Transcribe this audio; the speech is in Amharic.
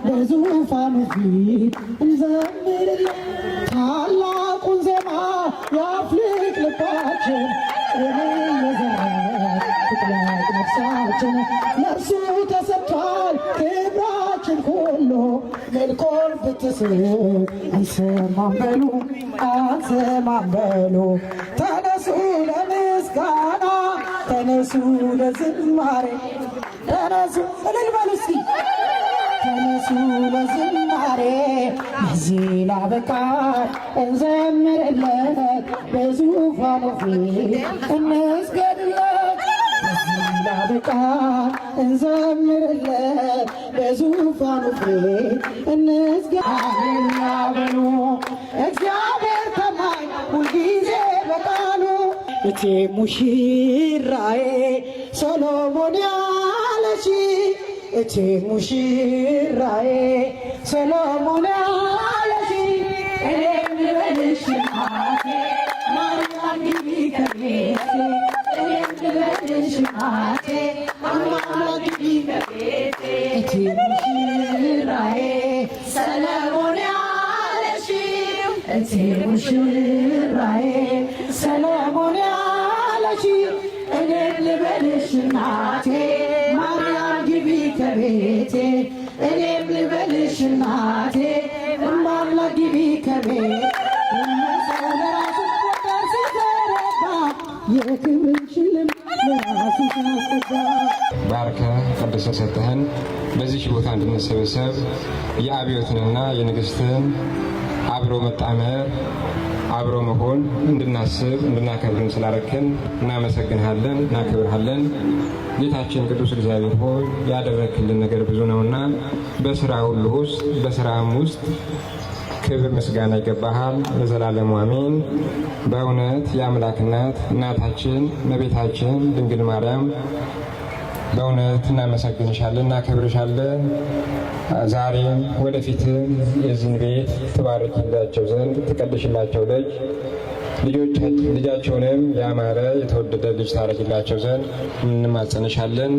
በዙፋኑ ፊት እንዘምርለት ታላቁን ዜማ ያፍልቅ ልባችን ትጥለቅ ነፍሳችን ለእርሱ ተሰጥቷል ክብራችን ሁሉ መልኮን ብትስብ አንሰማም በሉ ተነሱ ለምስጋና ተነሱ ለዝማሬ ተነሱ እልል በሉ እስቲ ተነሱ ለዝማሬ ለዚህ ላበቃን እንዘምርለት በዙፋኑ ፊት እንስገድለት ለዚህ ላበቃን እንዘምርለት በዙፋኑ ፊት እንስገድለት በሉ እግዚአብሔር ታማኝ ሁልጊዜ በቃሉ እቴ ሙሽራዬ ሰሎሞን ያለሽ እቴ ሙሽራዬ ሰሎሞን ያለሽ እኔም ልበልሽ እናቴ ማርያም ግቢ ከቤቴ እኔም ልበልሽ እናቴ ማርያም ግቢ ከቤቴ እቴ ሙሽራዬ ሰሎሞን ያለሽ እቴ ሙሽራዬ ሰሎሞን ያለሽ እኔም ልበልሽ እናቴ ማርያም ግቢ ከቤቴ እኔም ልበልሽ እናቴ እማምላክ ግቢ ከቤቴ ሰው ለራሱ ቆጠር ሲተረባ የክብርን ሽልም ለራሱ ሲያስገባ ባርከ ቀድሰ ሰጠህን በዚህ ቦታ እንድንሰበሰብ የአብዮትንና የንግሥትን አብሮ መጣመር አብሮ መሆን እንድናስብ እንድናከብርን ስላረክን እናመሰግንሃለን፣ እናከብርሃለን። ጌታችን ቅዱስ እግዚአብሔር ሆይ ያደረክልን ነገር ብዙ ነውና በስራ ሁሉ ውስጥ በስራም ውስጥ ክብር ምስጋና ይገባሃል ለዘላለሙ አሜን። በእውነት የአምላክ እናት እናታችን እመቤታችን ድንግል ማርያም በእውነት እናመሰግንሻለን፣ እናከብርሻለን። ዛሬም ወደፊትም የዚህን ቤት ትባርኪላቸው ዘንድ ትቀድሽላቸው ልጃቸውንም ያማረ የተወደደ ልጅ ታረጊላቸው ዘንድ እንማጸንሻለን።